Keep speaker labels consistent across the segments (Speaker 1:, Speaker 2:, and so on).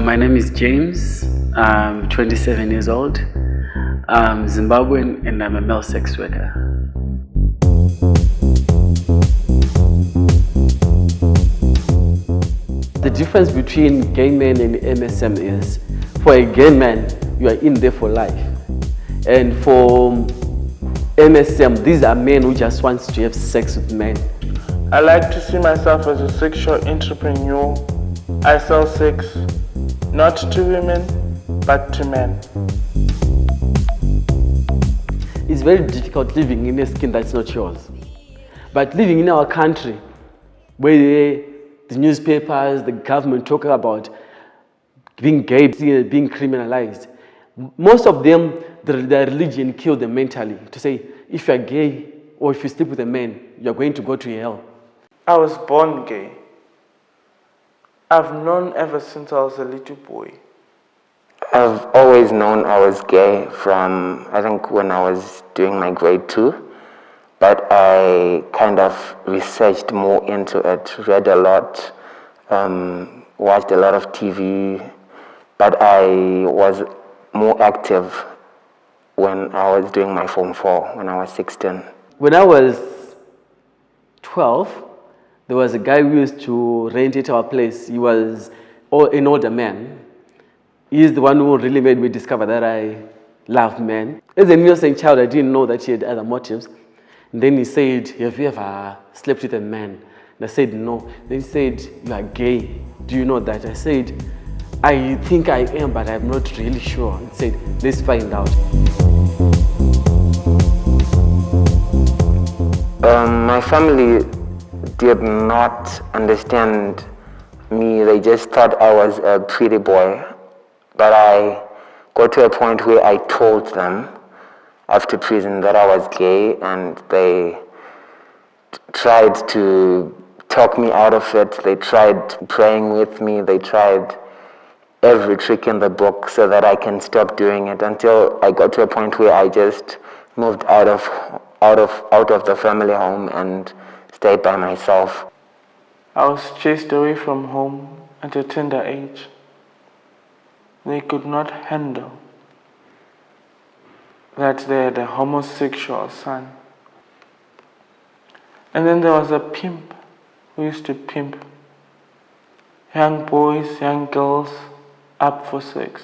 Speaker 1: My name is James. I'm 27 years old. I'm Zimbabwean and I'm a male sex worker. The difference between gay men and MSM is, for a gay man, you are in there for life. And for MSM, these are men who just want to have sex with men.
Speaker 2: I like to see myself as a sexual entrepreneur. I sell sex, not to women, but to men.
Speaker 1: It's very difficult living in a skin that's not yours. But living in our country, where the newspapers, the government talk about being gay, being criminalized, most of them, their religion killed them mentally. To say, if you're gay or if you sleep with a man, you're going to go to hell.
Speaker 2: I was born gay. I've known ever since I was a little boy.
Speaker 3: I've always known I was gay from, I think, when I was doing my grade 2. But I kind of researched more into it, read a lot, watched a lot of TV. But I was more active when I was doing my Form 4, when I was 16.
Speaker 1: When I was 12, there was a guy who used to rent at our place. He was an older man. He's the one who really made me discover that I love men. As an innocent child, I didn't know that he had other motives. And then he said, have you ever slept with a man? And I said, no. Then he said, you are gay. Do you know that? I said, I think I am, but I'm not really sure. He said, let's find out.
Speaker 3: My family did not understand me. They just thought I was a pretty boy. But I got to a point where I told them after prison that I was gay, and they tried to talk me out of it. They tried praying with me. They tried every trick in the book so that I can stop doing it, until I got to a point where I just moved out of the family home and stayed by myself.
Speaker 2: I was chased away from home at a tender age. They could not handle that they had a homosexual son. And then there was a pimp who used to pimp young boys, young girls up for sex.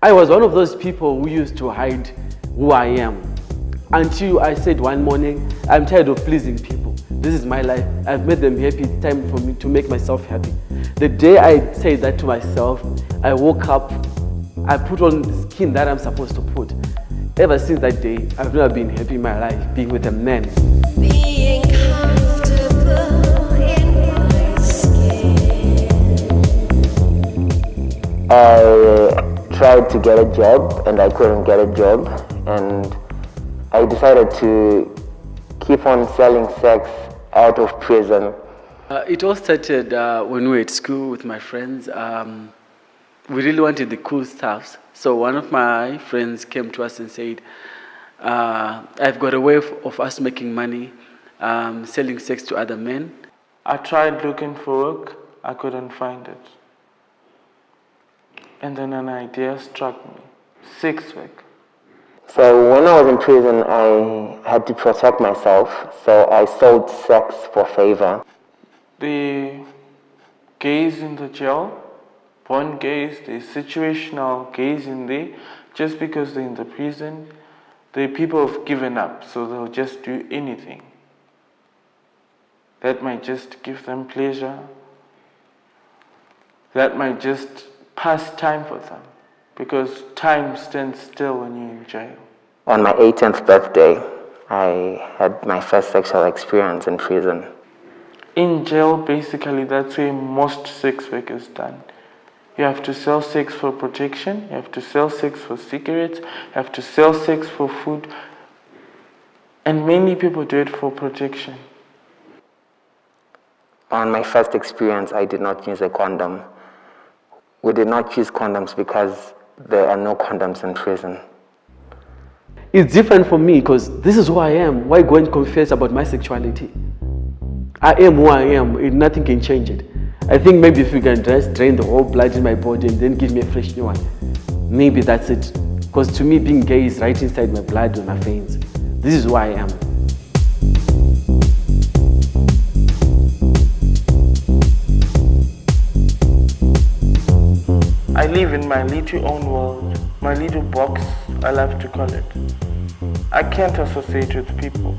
Speaker 1: I was one of those people who used to hide who I am, until I said one morning, I'm tired of pleasing people. This is my life. I've made them happy. It's time for me to make myself happy. The day I said that to myself, I woke up, I put on the skin that I'm supposed to put. Ever since that day, I've never been happy in my life being with a man.
Speaker 4: Being comfortable in my skin.
Speaker 3: I tried to get a job and I couldn't get a job, and I decided to keep on selling sex out of prison.
Speaker 1: It all started when we were at school with my friends. We really wanted the cool stuffs. So one of my friends came to us and said, I've got a way of us making money selling sex to other men.
Speaker 2: I tried looking for work. I couldn't find it. And then an idea struck me. Sex work.
Speaker 3: So when I was in prison, I had to protect myself, so I sold sex for favor.
Speaker 2: The gays in the jail, born gays, the situational gays in there, just because they're in the prison, the people have given up, so they'll just do anything. That might just give them pleasure. That might just pass time for them, because time stands still when you're in jail.
Speaker 3: On my 18th birthday, I had my first sexual experience in prison.
Speaker 2: In jail, basically, that's where most sex work is done. You have to sell sex for protection, you have to sell sex for cigarettes, you have to sell sex for food, and many people do it for protection.
Speaker 3: On my first experience, I did not use a condom. We did not use condoms because there are no condoms in prison.
Speaker 1: It's different for me because this is who I am. Why go and confess about my sexuality? I am who I am, and nothing can change it. I think maybe if you can just drain the whole blood in my body and then give me a fresh new one, maybe that's it. Because to me, being gay is right inside my blood and my veins. This is who I am.
Speaker 2: I live in my little own world, my little box, I love to call it. I can't associate with people.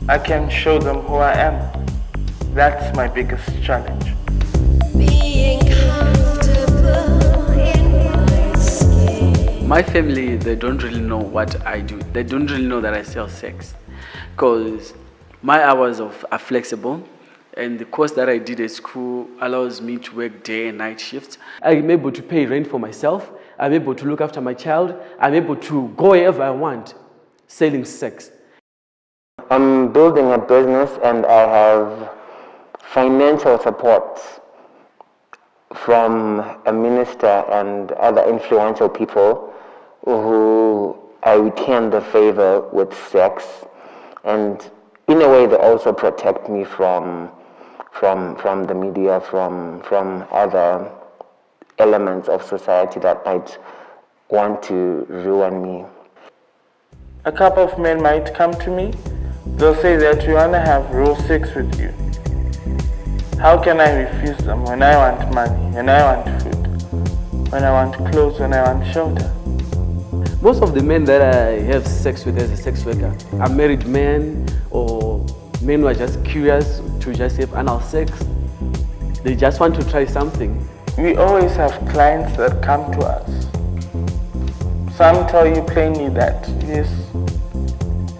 Speaker 2: I can't show them who I am. That's my biggest challenge.
Speaker 4: Being comfortable in my skin.
Speaker 1: My family, they don't really know what I do. They don't really know that I sell sex. Because my hours are flexible. And the course that I did at school allows me to work day and night shifts. I'm able to pay rent for myself. I'm able to look after my child. I'm able to go wherever I want, selling sex.
Speaker 3: I'm building a business and I have financial support from a minister and other influential people who I retain the favor with sex. And in a way, they also protect me from the media, from other elements of society that might want to ruin me.
Speaker 2: A couple of men might come to me. They'll say that we want to have real sex with you. How can I refuse them when I want money, when I want food, when I want clothes, when I want shelter?
Speaker 1: Most of the men that I have sex with as a sex worker are married men or men who are just curious to just have anal sex. They just want to try something.
Speaker 2: We always have clients that come to us. Some tell you plainly that, yes,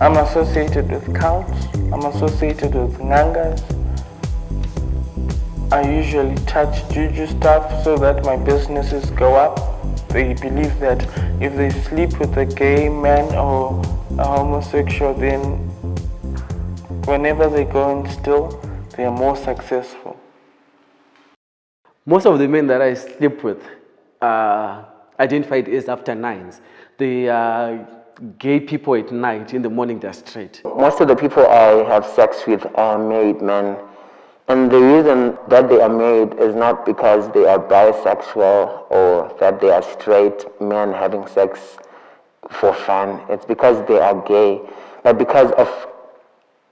Speaker 2: I'm associated with cults, I'm associated with ngangas. I usually touch juju stuff so that my businesses go up. They believe that if they sleep with a gay man or a homosexual, then whenever they go and steal, they are more successful.
Speaker 1: Most of the men that I sleep with are identified as after nines. They are gay people at night, in the morning they're straight.
Speaker 3: Most of the people I have sex with are married men. And the reason that they are married is not because they are bisexual or that they are straight men having sex for fun. It's because they are gay. But because of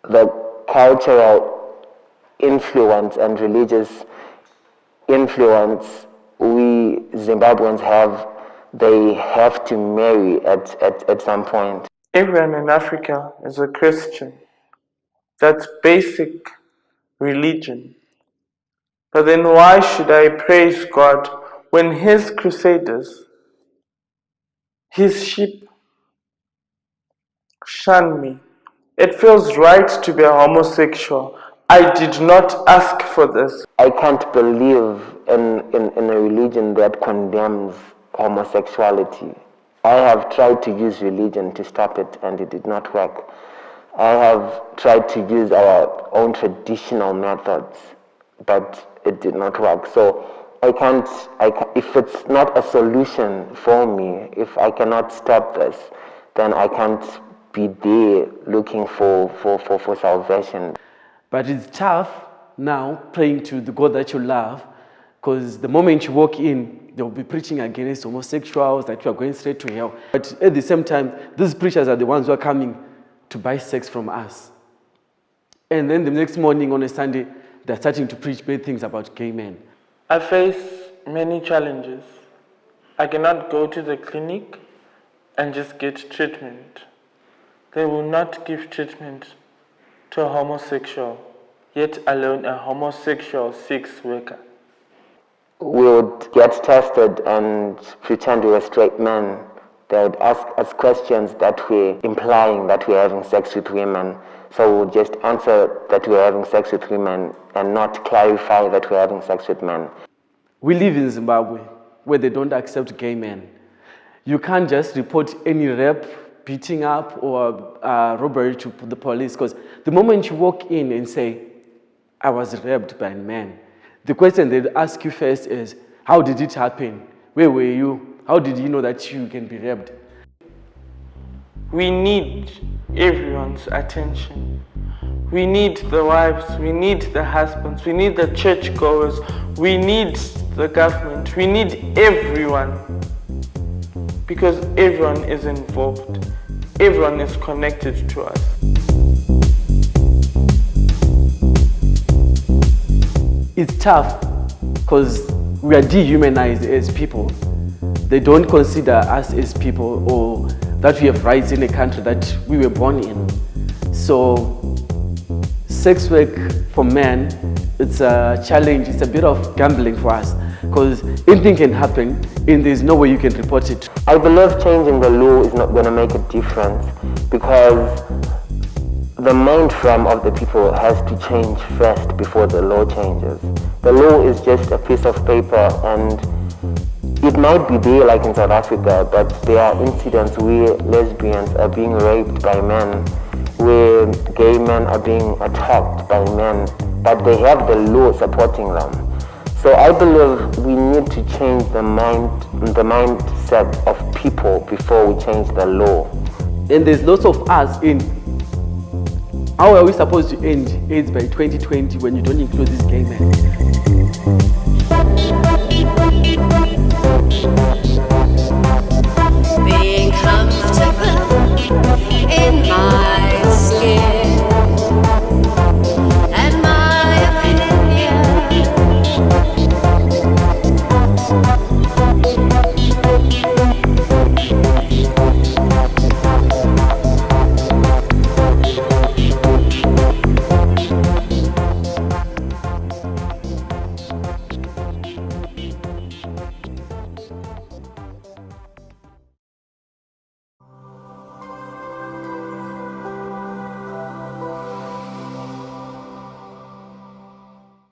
Speaker 3: the cultural influence and religious influence we Zimbabweans have, they have to marry at some point.
Speaker 2: Everyone in Africa is a Christian. That's basic religion. But then why should I praise God when His crusaders, His sheep, shun me? It feels right to be a homosexual. I did not ask for this.
Speaker 3: I can't believe in a religion that condemns homosexuality. I have tried to use religion to stop it and it did not work. I have tried to use our own traditional methods, but it did not work. So I can't, if it's not a solution for me, if I cannot stop this, then I can't be there looking for salvation.
Speaker 1: But it's tough now praying to the God that you love, because the moment you walk in, they'll be preaching against homosexuals, that you are going straight to hell. But at the same time, these preachers are the ones who are coming to buy sex from us. And then the next morning on a Sunday, they're starting to preach bad things about gay men.
Speaker 2: I face many challenges. I cannot go to the clinic and just get treatment. They will not give treatment to a homosexual, yet alone a homosexual sex worker.
Speaker 3: We would get tested and pretend we were straight men. They would ask us questions that were implying that we were having sex with women. So we would just answer that we were having sex with women and not clarify that we were having sex with men.
Speaker 1: We live in Zimbabwe, where they don't accept gay men. You can't just report any rape, beating up, or robbery to the police, because the moment you walk in and say, I was raped by a man, the question they'd ask you first is, how did it happen? Where were you? How did you know that you can be raped?
Speaker 2: We need everyone's attention. We need the wives, we need the husbands, we need the churchgoers, we need the government, we need everyone. Because everyone is involved, everyone is connected to us.
Speaker 1: It's tough because we are dehumanized as people. They don't consider us as people or that we have rights in a country that we were born in. So sex work for men, it's a challenge, it's a bit of gambling for us because anything can happen and there's no way you can report it.
Speaker 3: I believe changing the law is not going to make a difference because the mainframe of the people has to change first before the law changes. The law is just a piece of paper, and it might be there like in South Africa, but there are incidents where lesbians are being raped by men, where gay men are being attacked by men, but they have the law supporting them. So I believe we need to change the mindset of people before we change the law.
Speaker 1: And there's lots of us in how are we supposed to end AIDS by 2020 when you don't include these gay men?